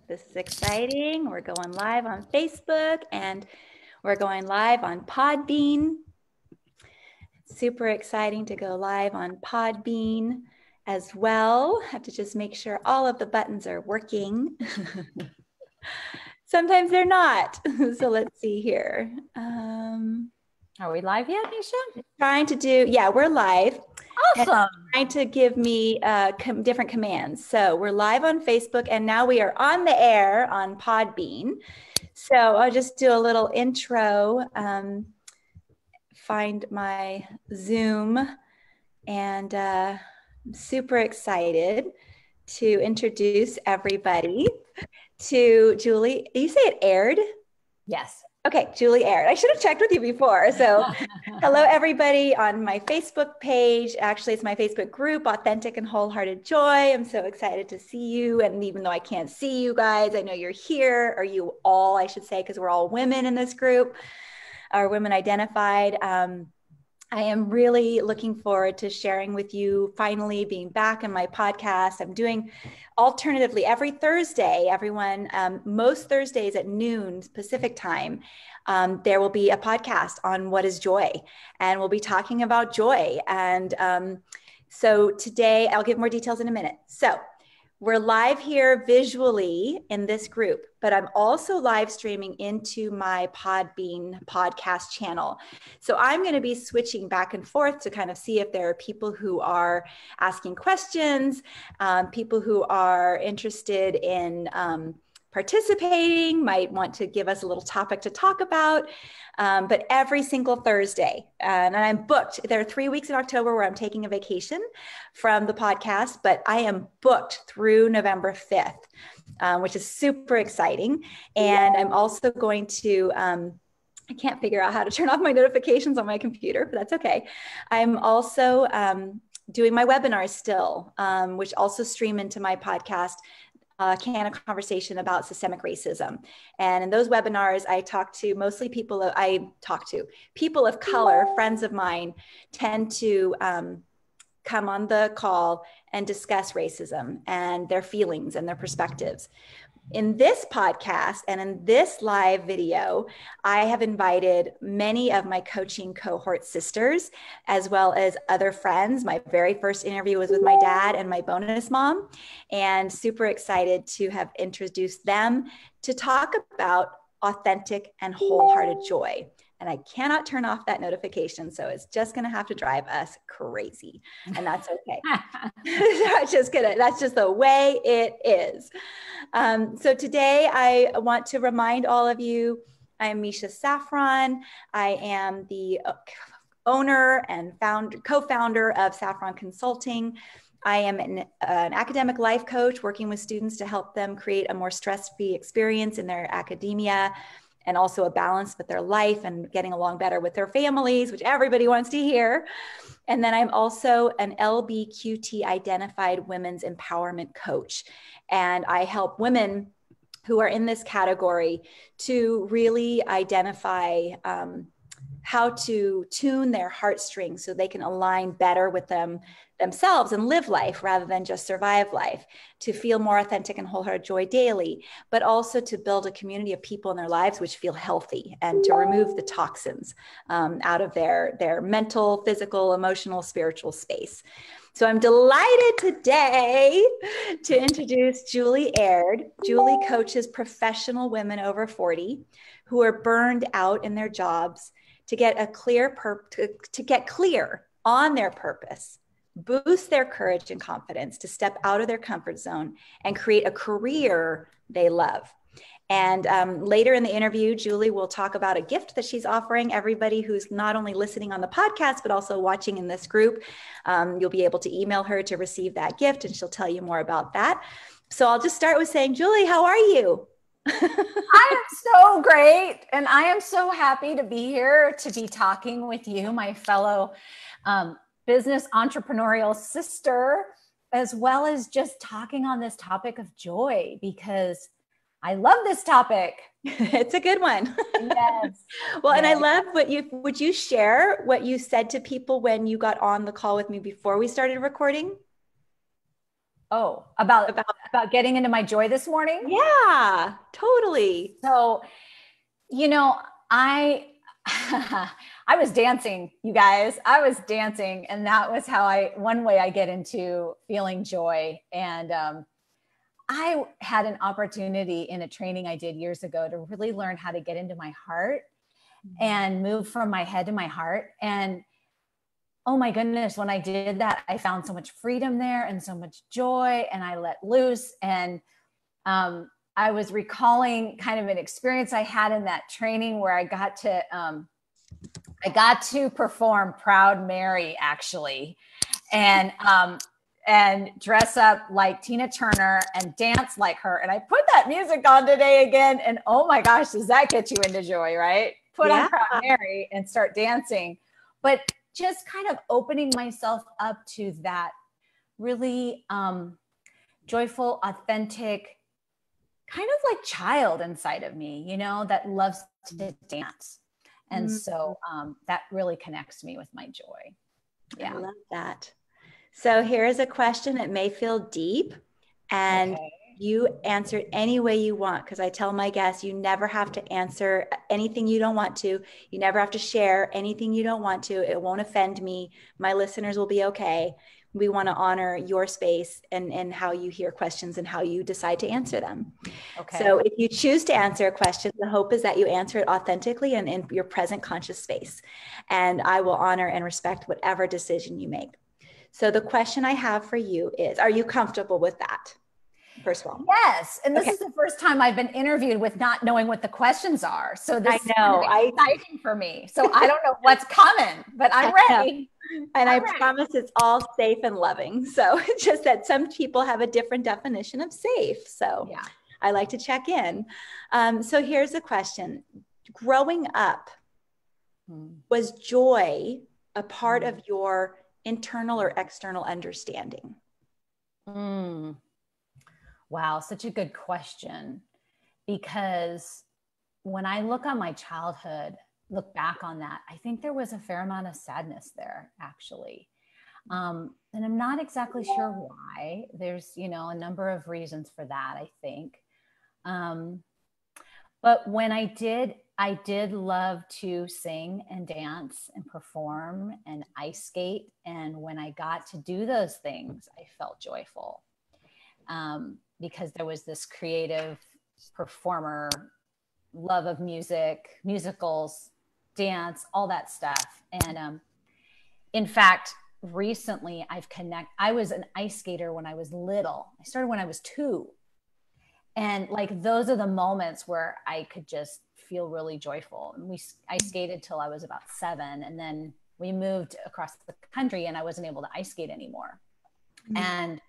This is exciting. We're going live on Facebook and we're going live on Podbean. Super exciting to go live on Podbean as well. Have to just make sure all of the buttons are working. Sometimes they're not. So let's see here. Are we live yet, Misha? Trying to do, yeah, we're live. Awesome. Trying to give me different commands. So we're live on Facebook and now we are on the air on Podbean. So I'll just do a little intro, find my Zoom, and I'm super excited to introduce everybody to Julie. You say it aired? Yes. Okay, Julie aired. I should have checked with you before. So hello, everybody on my Facebook page. Actually, it's my Facebook group, Authentic and Wholehearted Joy. I'm so excited to see you. And even though I can't see you guys, I know you're here, or you all, I should say, because we're all women in this group, or women identified. I am really looking forward to sharing with you, finally being back in my podcast. I'm doing alternatively every Thursday, everyone, most Thursdays at noon Pacific time, there will be a podcast on what is joy, and we'll be talking about joy. And so today, I'll give more details in a minute. So we're live here visually in this group, but I'm also live streaming into my Podbean podcast channel. So I'm going to be switching back and forth to kind of see if there are people who are asking questions, people who are interested in participating, might want to give us a little topic to talk about. But every single Thursday, and I'm booked. There are 3 weeks in October where I'm taking a vacation from the podcast, but I am booked through November 5th, which is super exciting. And I'm also going to, I can't figure out how to turn off my notifications on my computer, but that's okay. I'm also doing my webinars still, which also stream into my podcast. Can a conversation about systemic racism. And in those webinars, I talk to mostly people of color. Friends of mine tend to come on the call and discuss racism and their feelings and their perspectives. In this podcast and in this live video, I have invited many of my coaching cohort sisters, as well as other friends. My very first interview was with my dad and my bonus mom, and super excited to have introduced them to talk about authentic and wholehearted joy. And I cannot turn off that notification. So it's just going to have to drive us crazy. And that's okay. that's just the way it is. So today I want to remind all of you, I'm Misha Safran. I am the owner and co-founder of Safran Consulting. I am an academic life coach working with students to help them create a more stress-free experience in their academia, and also a balance with their life and getting along better with their families, which everybody wants to hear. And then I'm also an LGBTQ identified women's empowerment coach. And I help women who are in this category to really identify how to tune their heartstrings so they can align better with themselves and live life rather than just survive life, to feel more authentic and wholehearted joy daily, but also to build a community of people in their lives which feel healthy, and to remove the toxins out of their mental, physical, emotional, spiritual space. So I'm delighted today to introduce Julie Aird. Julie coaches professional women over 40 who are burned out in their jobs to get clear on their purpose, boost their courage and confidence to step out of their comfort zone and create a career they love. And later in the interview, Julie will talk about a gift that she's offering everybody who's not only listening on the podcast, but also watching in this group. You'll be able to email her to receive that gift, and she'll tell you more about that. So I'll just start with saying, Julie, how are you? I am so great. And I am so happy to be here to be talking with you, my fellow business entrepreneurial sister, as well as just talking on this topic of joy, because I love this topic. It's a good one. Yes. Well, and I love would you share what you said to people when you got on the call with me before we started recording? Oh, About, about getting into my joy this morning? yeah, totally. So, you know, I I was dancing, you guys. I was dancing, and that was one way I get into feeling joy. And I had an opportunity in a training I did years ago to really learn how to get into my heart and move from my head to my heart. And oh my goodness, when I did that, I found so much freedom there and so much joy, and I let loose. And I was recalling kind of an experience I had in that training where I got to perform Proud Mary, actually, and dress up like Tina Turner and dance like her. And I put that music on today again, and oh my gosh, does that get you into joy, right? Put on Proud Mary and start dancing. But just kind of opening myself up to that really joyful, authentic, kind of like child inside of me, you know, that loves to dance. And so that really connects me with my joy. Yeah. I love that. So here's a question that may feel deep, and you answer it any way you want, because I tell my guests, you never have to answer anything you don't want to. You never have to share anything you don't want to. It won't offend me. My listeners will be okay. We want to honor your space and how you hear questions and how you decide to answer them. Okay. So if you choose to answer a question, the hope is that you answer it authentically and in your present conscious space. And I will honor and respect whatever decision you make. So the question I have for you is, are you comfortable with that? First of all. Yes. And this is the first time I've been interviewed with not knowing what the questions are. So this is exciting for me. So I don't know what's coming, but I'm ready. And I promise it's all safe and loving. So it's just that some people have a different definition of safe. So yeah, I like to check in. So here's the question. Growing up, was joy a part of your internal or external understanding? Wow, such a good question. Because when I look on my childhood, look back on that, I think there was a fair amount of sadness there, actually. And I'm not exactly sure why. There's, you know, a number of reasons for that, I think. But when I did love to sing and dance and perform and ice skate. And when I got to do those things, I felt joyful. Because there was this creative performer, love of music, musicals, dance, all that stuff. And in fact, recently I was an ice skater when I was little. I started when I was 2. And like, those are the moments where I could just feel really joyful. And I skated till I was about 7. And then we moved across the country and I wasn't able to ice skate anymore. And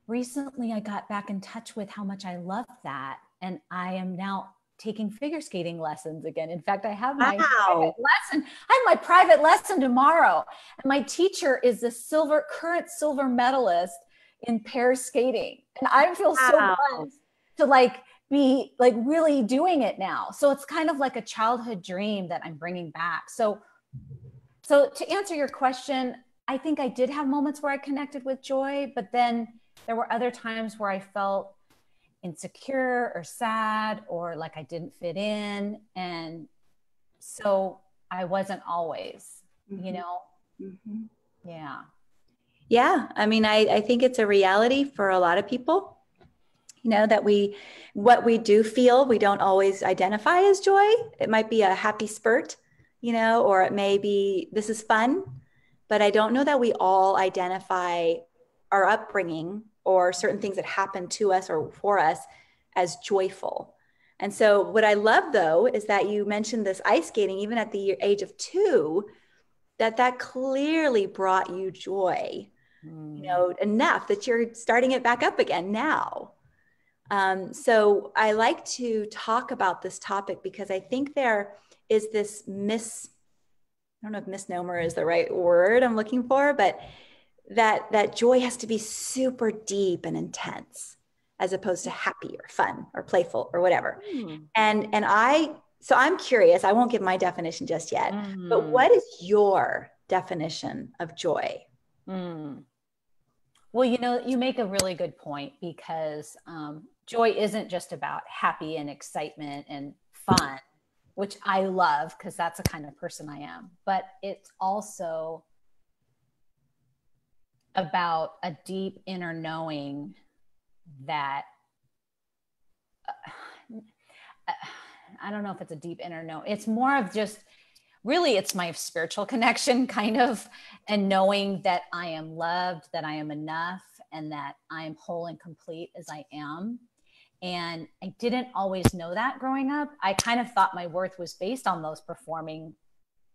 recently I got back in touch with how much I love that. And I am now taking figure skating lessons again. In fact, I have my private lesson. I have my private lesson tomorrow. And my teacher is the current silver medalist in pair skating. And I feel so blessed to be really doing it now. So it's kind of like a childhood dream that I'm bringing back. So to answer your question, I think I did have moments where I connected with joy, but then there were other times where I felt insecure or sad or like I didn't fit in. And so I wasn't always, you know? Yeah. Yeah. I mean, I think it's a reality for a lot of people, you know, that what we do feel, we don't always identify as joy. It might be a happy spurt, you know, or it may be, this is fun, but I don't know that we all identify our upbringing or certain things that happen to us or for us as joyful. And so what I love, though, is that you mentioned this ice skating, even at the age of 2, that clearly brought you joy, you know, enough that you're starting it back up again now. So I like to talk about this topic because I think there is this I don't know if misnomer is the right word I'm looking for, but that joy has to be super deep and intense as opposed to happy or fun or playful or whatever. So I'm curious, I won't give my definition just yet, but what is your definition of joy? Well, you make a really good point because joy isn't just about happy and excitement and fun, which I love because that's the kind of person I am. But it's also about a deep inner knowing that I don't know if it's a deep inner know. It's more of just really it's my spiritual connection kind of, and knowing that I am loved, that I am enough, and that I am whole and complete as I am. And I didn't always know that growing up. I kind of thought my worth was based on those performing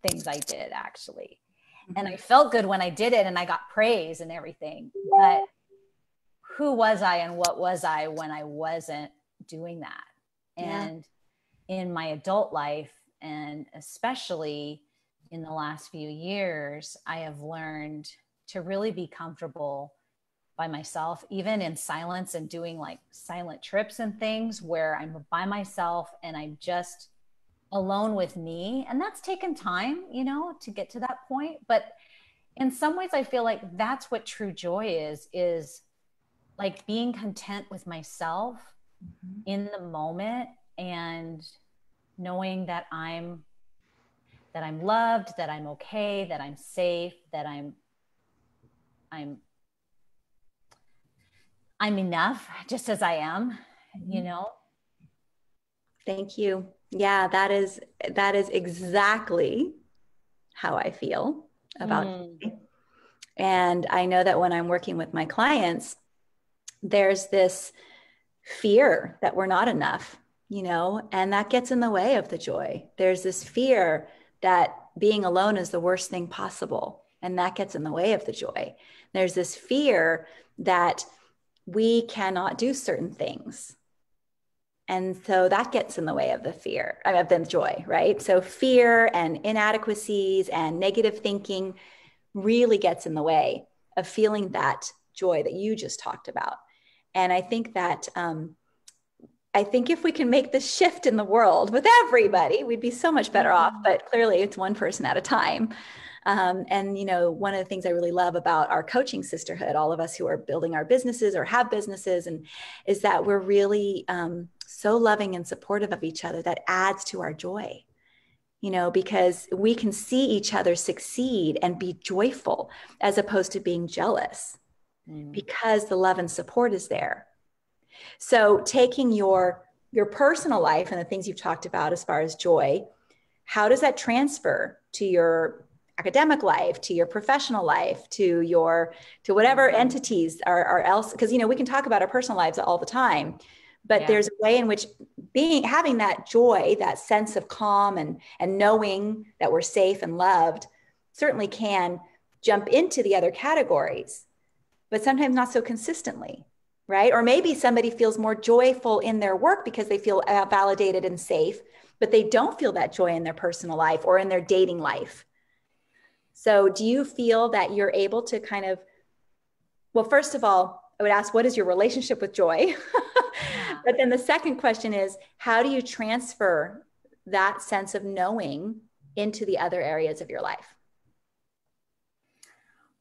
things I did actually. And I felt good when I did it and I got praise and everything. But who was I and what was I when I wasn't doing that? And in my adult life, and especially in the last few years, I have learned to really be comfortable by myself, even in silence, and doing like silent trips and things where I'm by myself and I'm just alone with me. And that's taken time, to get to that point. But in some ways, I feel like that's what true joy is like being content with myself in the moment, and knowing that I'm loved, that I'm okay, that I'm safe, that I'm enough just as I am, Thank you. Yeah, that is exactly how I feel about joy. And I know that when I'm working with my clients, there's this fear that we're not enough, and that gets in the way of the joy. There's this fear that being alone is the worst thing possible, and that gets in the way of the joy. There's this fear that we cannot do certain things. And so that gets in the way of the fear, of the joy, right? So fear and inadequacies and negative thinking really gets in the way of feeling that joy that you just talked about. And I think that, I think if we can make this shift in the world with everybody, we'd be so much better off. But clearly it's one person at a time. And, one of the things I really love about our coaching sisterhood, all of us who are building our businesses or have businesses, and is that we're really so loving and supportive of each other. That adds to our joy, because we can see each other succeed and be joyful as opposed to being jealous, because the love and support is there. So taking your personal life and the things you've talked about as far as joy, how does that transfer to your academic life, to your professional life, to whatever entities are else? Because, we can talk about our personal lives all the time, but there's a way in which having that joy, that sense of calm and knowing that we're safe and loved certainly can jump into the other categories, but sometimes not so consistently. Right? Or maybe somebody feels more joyful in their work because they feel validated and safe, but they don't feel that joy in their personal life or in their dating life. So do you feel that you're able to kind of, well, first of all, I would ask, what is your relationship with joy? But then the second question is, how do you transfer that sense of knowing into the other areas of your life?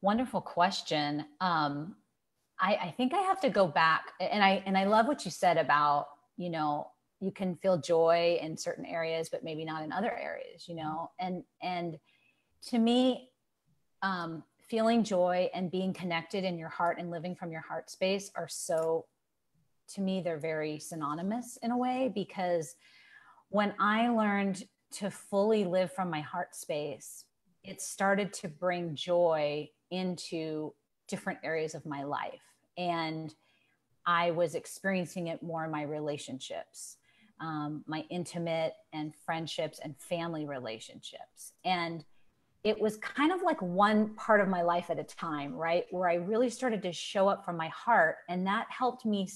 Wonderful question. I think I have to go back, and I love what you said about, you can feel joy in certain areas, but maybe not in other areas, and to me, feeling joy and being connected in your heart and living from your heart space are so, to me, they're very synonymous in a way, because when I learned to fully live from my heart space, it started to bring joy into different areas of my life. And I was experiencing it more in my relationships, my intimate and friendships and family relationships. And it was kind of like one part of my life at a time, right? Where I really started to show up from my heart. And that helped me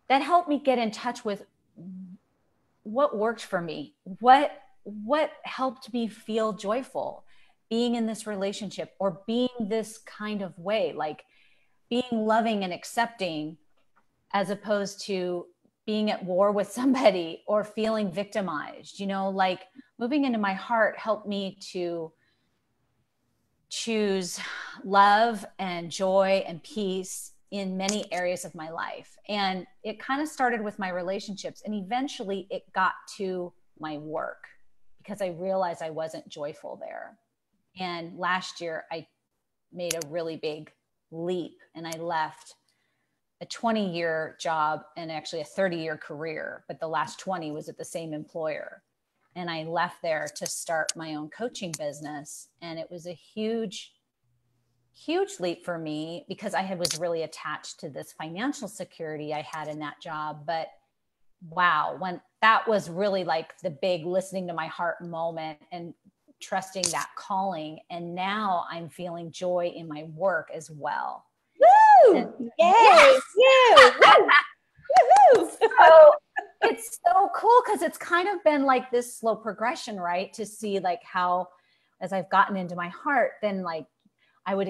get in touch with what worked for me, what helped me feel joyful being in this relationship or being this kind of way, like being loving and accepting, as opposed to being at war with somebody or feeling victimized. Like moving into my heart helped me to choose love and joy and peace in many areas of my life. And it kind of started with my relationships, and eventually it got to my work because I realized I wasn't joyful there. And last year I made a really big leap, and I left a 20-year job and actually a 30-year career, but the last 20 was at the same employer. And I left there to start my own coaching business. And it was a huge leap for me because I was really attached to this financial security I had in that job. But wow, when that was really like the big listening to my heart moment and trusting that calling. And now I'm feeling joy in my work as well. Woo! And, Yay! yes. Woo! Woo! So it's so cool because it's kind of been like this slow progression, right? To see like how, as I've gotten into my heart, then like I would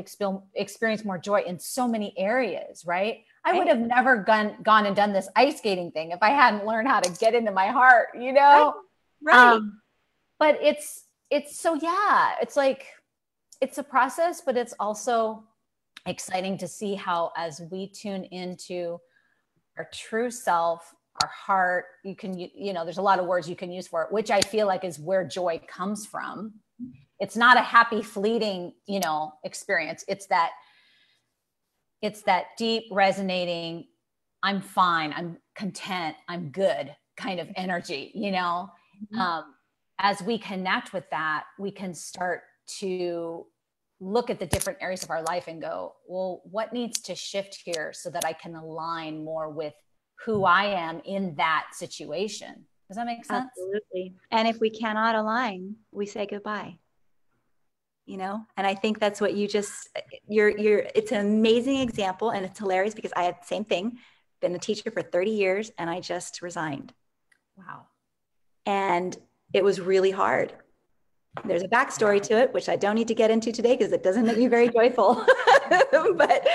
experience more joy in so many areas, right? I would have never gone and done this ice skating thing if I hadn't learned how to get into my heart, you know? Right. But it's so, yeah, it's like, it's a process, but it's also exciting to see how as we tune into our true self, our heart, there's a lot of words you can use for it, which I feel like is where joy comes from. It's not a happy, fleeting, experience. It's that deep resonating, I'm fine, I'm content, I'm good kind of energy, As we connect with that, we can start to look at the different areas of our life and go, well, what needs to shift here so that I can align more with who I am in that situation? Does that make sense? Absolutely. And if we cannot align, we say goodbye. And I think that's what it's an amazing example, and it's hilarious because I had the same thing, been a teacher for 30 years and I just resigned. Wow. And it was really hard. There's a backstory to it, which I don't need to get into today because it doesn't make me very joyful. but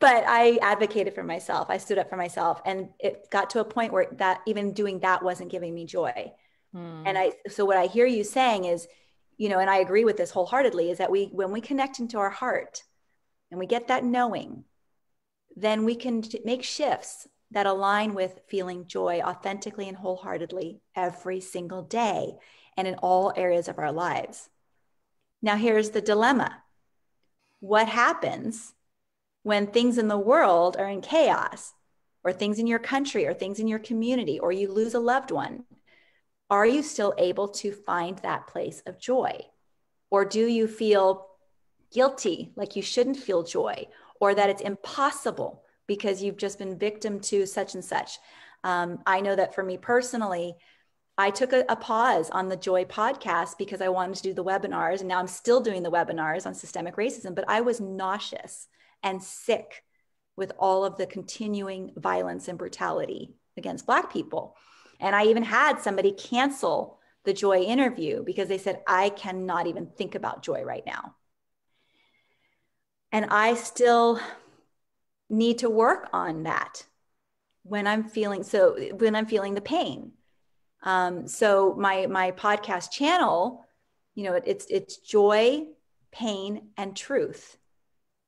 I advocated for myself. I stood up for myself, and it got to a point where that even doing that wasn't giving me joy. And so what I hear you saying is, and I agree with this wholeheartedly, is that when we connect into our heart and we get that knowing, then we can make shifts that align with feeling joy authentically and wholeheartedly every single day and in all areas of our lives. Now, here's the dilemma. What happens when things in the world are in chaos, or things in your country, or things in your community, or you lose a loved one? Are you still able to find that place of joy? Or do you feel guilty, like you shouldn't feel joy, or that it's impossible because you've just been victim to such and such? I know that for me personally, I took a pause on the Joy podcast because I wanted to do the webinars, and now I'm still doing the webinars on systemic racism, but I was nauseous and sick with all of the continuing violence and brutality against Black people. And I even had somebody cancel the Joy interview because they said, I cannot even think about joy right now. And I still need to work on that when I'm feeling the pain. So my podcast channel, it's joy, pain, and truth.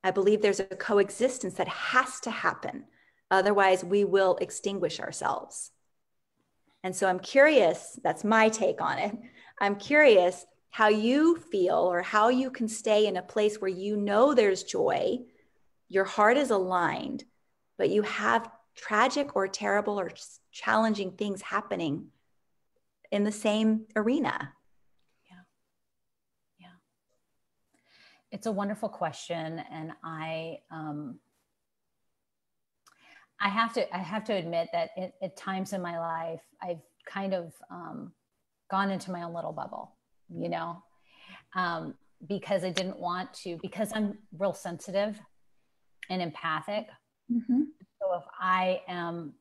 I believe there's a coexistence that has to happen. Otherwise, we will extinguish ourselves. And so I'm curious, that's my take on it. I'm curious how you feel, or how you can stay in a place where there's joy, your heart is aligned, but you have tragic or terrible or challenging things happening in the same arena. Yeah. It's a wonderful question. And I have to admit that at times in my life, I've kind of gone into my own little bubble, because I didn't want to, because I'm real sensitive and empathic. Mm-hmm. So if I am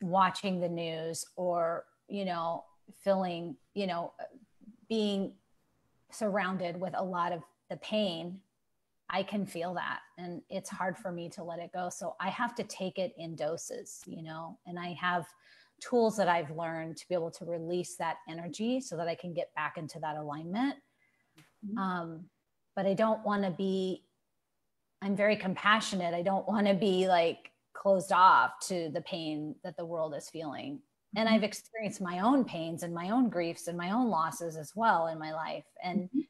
watching the news, or, feeling, being surrounded with a lot of the pain, I can feel that, and it's hard for me to let it go. So I have to take it in doses, and I have tools that I've learned to be able to release that energy so that I can get back into that alignment. Mm-hmm. but I don't want to be, I'm very compassionate. I don't want to be like closed off to the pain that the world is feeling. And I've experienced my own pains and my own griefs and my own losses as well in my life. And, you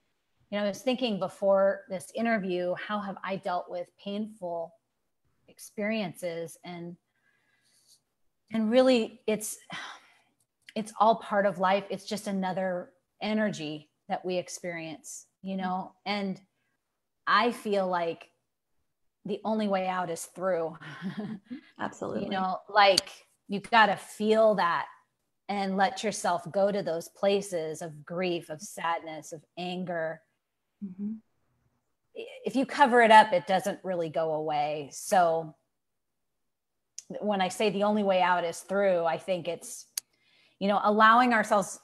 know, I was thinking before this interview, how have I dealt with painful experiences? And really it's all part of life. It's just another energy that we experience, you know? And I feel like the only way out is through. Absolutely. You know, like you've got to feel that and let yourself go to those places of grief, of sadness, of anger. Mm-hmm. If you cover it up, it doesn't really go away. So when I say the only way out is through, I think it's, you know, allowing ourselves,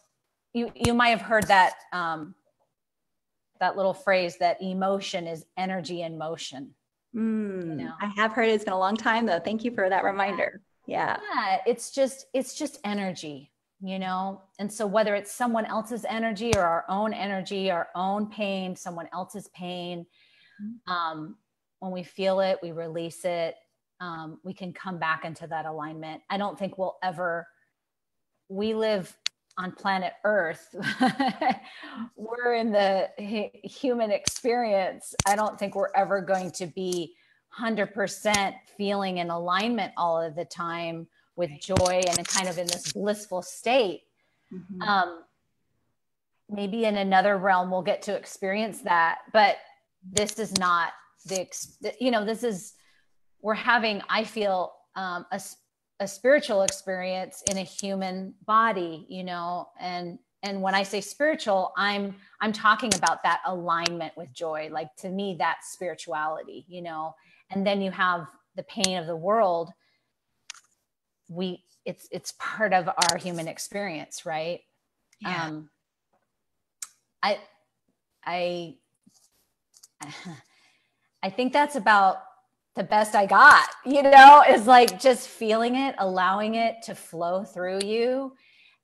you might have heard that, that little phrase that emotion is energy in motion. You know? I have heard it. It's been a long time though. Thank you for that reminder. Yeah. It's just energy, you know? And so whether it's someone else's energy or our own energy, our own pain, someone else's pain, when we feel it, we release it. We can come back into that alignment. I don't think we live on planet Earth. We're in the human experience. I don't think we're ever going to be 100% feeling in alignment all of the time with joy and kind of in this blissful state. Maybe in another realm we'll get to experience that, but this is not we're having, I feel, a spiritual experience in a human body, you know, and when I say spiritual, I'm talking about that alignment with joy. Like to me, that's spirituality, you know. And then you have the pain of the world. It's part of our human experience, right? Yeah. I think that's about the best I got, you know, is like just feeling it, allowing it to flow through you,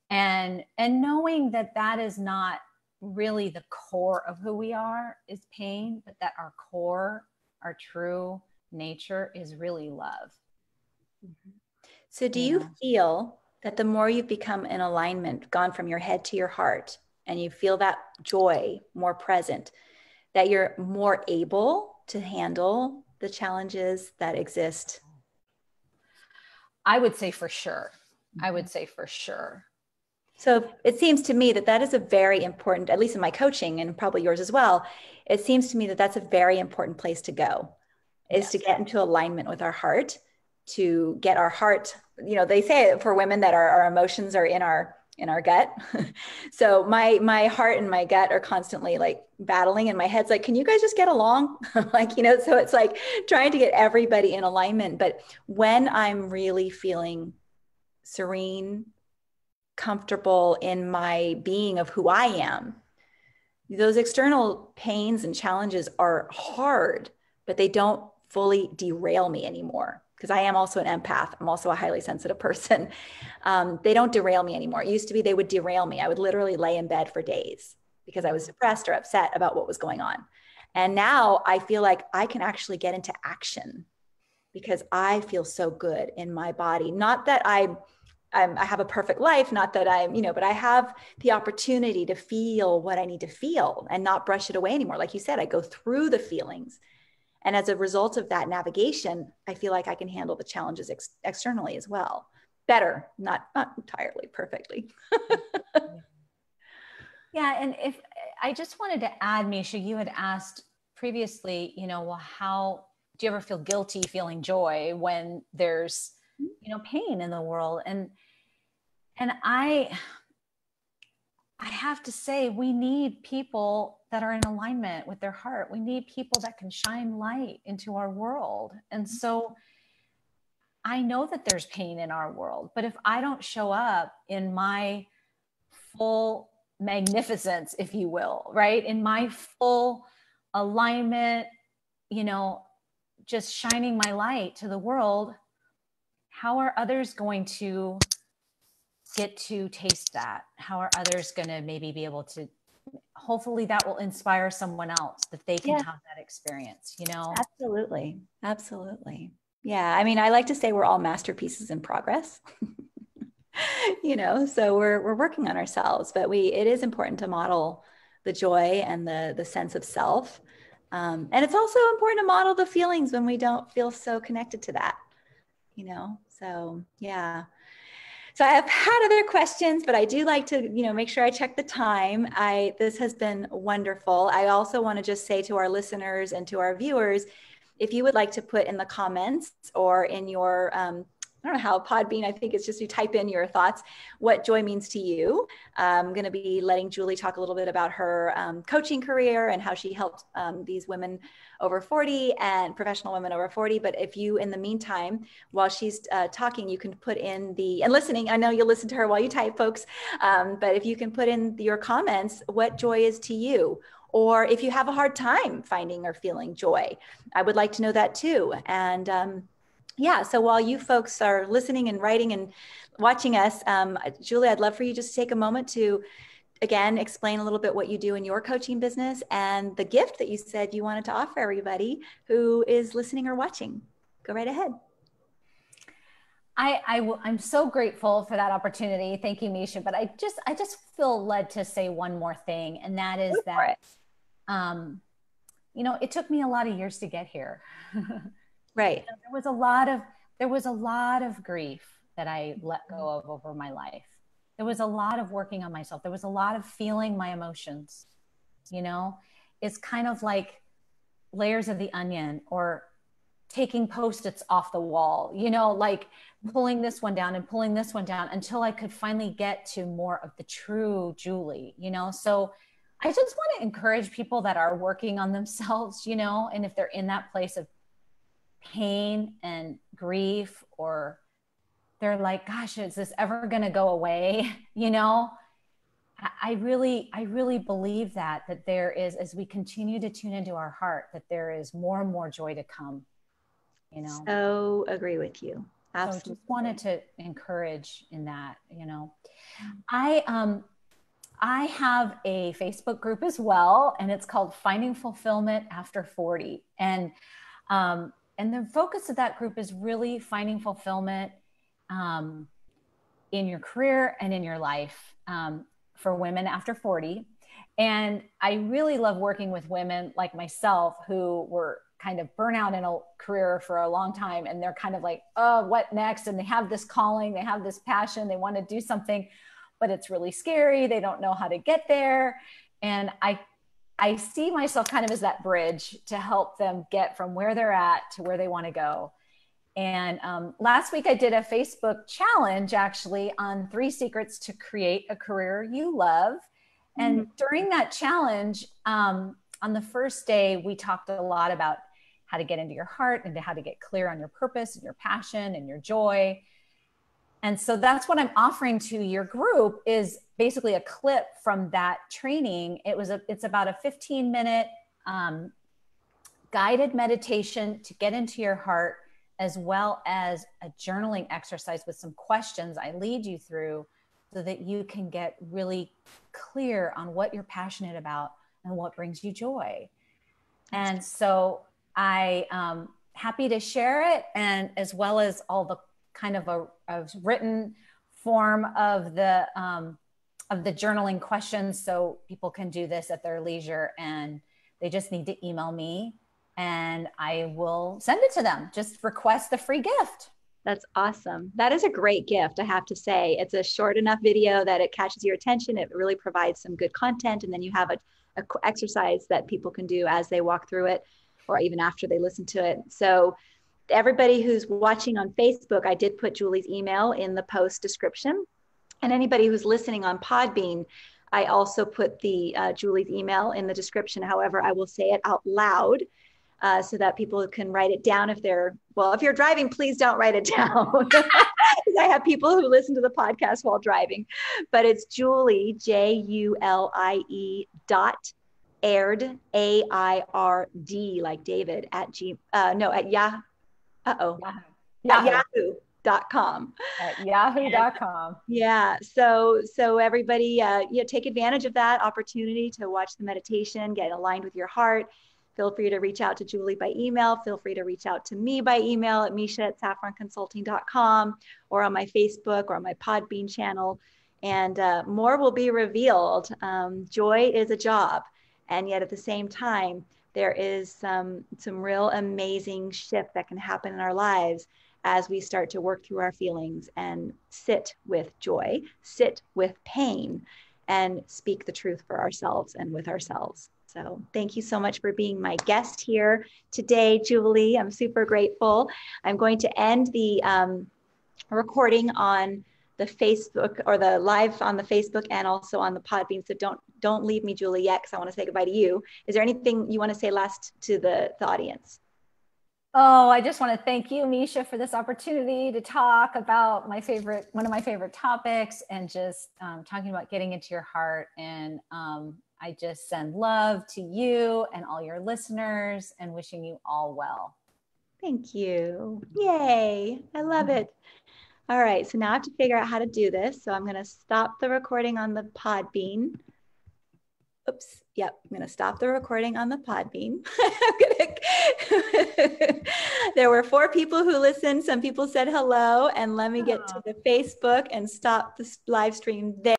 and knowing that that is not really the core of who we are is pain, but that our core, our true nature is really love. So do you feel that the more you've become in alignment, gone from your head to your heart, and you feel that joy more present, that you're more able to handle the challenges that exist? I would say for sure. I would say for sure. So it seems to me that that is a very important, at least in my coaching and probably yours as well, it seems to me that that's a very important place to go, is to get into alignment with our heart, to get our heart, you know, they say for women that our emotions are in our gut. So my heart and my gut are constantly like battling, and my head's like, can you guys just get along? Like, you know, so it's like trying to get everybody in alignment. But when I'm really feeling serene, comfortable in my being of who I am, those external pains and challenges are hard, but they don't fully derail me anymore. Because I am also an empath. I'm also a highly sensitive person. They don't derail me anymore. It used to be they would derail me. I would literally lay in bed for days because I was depressed or upset about what was going on. And now I feel like I can actually get into action because I feel so good in my body. Not that I have a perfect life, not that I'm, you know, but I have the opportunity to feel what I need to feel and not brush it away anymore. Like you said, I go through the feelings. And as a result of that navigation, I feel like I can handle the challenges externally as well. Better, not entirely perfectly. Yeah. And if I just wanted to add, Misha, you had asked previously, you know, well, how do you ever feel guilty feeling joy when there's, you know, pain in the world? And I have to say, we need people that are in alignment with their heart. We need people that can shine light into our world. And so I know that there's pain in our world, but if I don't show up in my full magnificence, if you will, right? In my full alignment, you know, just shining my light to the world, how are others going to get to taste that? How are others going to maybe be able to hopefully that will inspire someone else that they can Yeah. have that experience, you know? Absolutely. Absolutely. Yeah. I mean, I like to say we're all masterpieces in progress. So we're working on ourselves, but it is important to model the joy and the sense of self. And it's also important to model the feelings when we don't feel so connected to that, so yeah. So I've had other questions, but I do like to, make sure I check the time. This has been wonderful. I also want to just say to our listeners and to our viewers, if you would like to put in the comments or in your, I don't know how Podbean, I think it's just you type in your thoughts, what joy means to you. I'm going to be letting Julie talk a little bit about her coaching career and how she helped these women over 40 and professional women over 40. But if you, in the meantime, while she's talking, you can put in and listening, I know you'll listen to her while you type, folks, but if you can put in your comments, what joy is to you. Or if you have a hard time finding or feeling joy, I would like to know that too. And yeah, so while you folks are listening and writing and watching us, Julie, I'd love for you just to take a moment to, again, explain a little bit what you do in your coaching business and the gift that you said you wanted to offer everybody who is listening or watching. Go right ahead. I'm so grateful for that opportunity. Thank you, Misha. But I just feel led to say one more thing, and that is that, it took me a lot of years to get here. Right. There was a lot of grief that I let go of over my life. There was a lot of working on myself. There was a lot of feeling my emotions. It's kind of like layers of the onion, or taking Post-its off the wall, like pulling this one down and pulling this one down until I could finally get to more of the true Julie, So I just want to encourage people that are working on themselves, and if they're in that place of pain and grief, or they're like, gosh, is this ever going to go away? I really believe that there is, as we continue to tune into our heart, that there is more and more joy to come. So agree with you. Absolutely. So just wanted to encourage in that, I have a Facebook group as well, and it's called Finding Fulfillment After 40. And the focus of that group is really finding fulfillment in your career and in your life for women after 40. And I really love working with women like myself who were kind of burnout in a career for a long time. And they're kind of like, oh, what next? And they have this calling, they have this passion, they want to do something, but it's really scary. They don't know how to get there. And I see myself kind of as that bridge to help them get from where they're at to where they want to go. And last week I did a Facebook challenge actually on 3 secrets to create a career you love. And during that challenge, on the first day, we talked a lot about how to get into your heart and how to get clear on your purpose and your passion and your joy. And so that's what I'm offering to your group, is basically a clip from that training. It's about a 15-minute guided meditation to get into your heart, as well as a journaling exercise with some questions I lead you through so that you can get really clear on what you're passionate about and what brings you joy. And so I'm happy to share it, and as well as all the kind of a written form of the journaling questions, so people can do this at their leisure, and they just need to email me and I will send it to them. Just request the free gift. That's awesome. That is a great gift, I have to say. It's a short enough video that it catches your attention. It really provides some good content. And then you have a exercise that people can do as they walk through it, or even after they listen to it. So everybody who's watching on Facebook, I did put Julie's email in the post description. And anybody who's listening on Podbean, I also put the Julie's email in the description. However, I will say it out loud so that people can write it down. If you're driving, please don't write it down. I have people who listen to the podcast while driving, but it's Julie, Julie .Aird, AIRD, like David, at Yahoo. yahoo.com. At yahoo.com. Yeah. So everybody, take advantage of that opportunity to watch the meditation, get aligned with your heart. Feel free to reach out to Julie by email. Feel free to reach out to me by email at misha@safranconsulting.com or on my Facebook or on my Podbean channel. And more will be revealed. Joy is a job. And yet at the same time, there is some real amazing shift that can happen in our lives as we start to work through our feelings and sit with joy, sit with pain, and speak the truth for ourselves and with ourselves. So thank you so much for being my guest here today, Julie. I'm super grateful. I'm going to end the recording on the Facebook or the live on the Facebook and also on the Podbean. So don't leave me, Julie, yet, because I want to say goodbye to you. Is there anything you want to say last to the audience? Oh, I just want to thank you, Misha, for this opportunity to talk about one of my favorite topics, and just talking about getting into your heart. And I just send love to you and all your listeners and wishing you all well. Thank you. Yay. I love it. All right. So now I have to figure out how to do this. So I'm going to stop the recording on the Podbean. Oops. Yep. I'm going to stop the recording on the Podbean. There were 4 people who listened. Some people said hello, and let me get to the Facebook and stop the live stream there.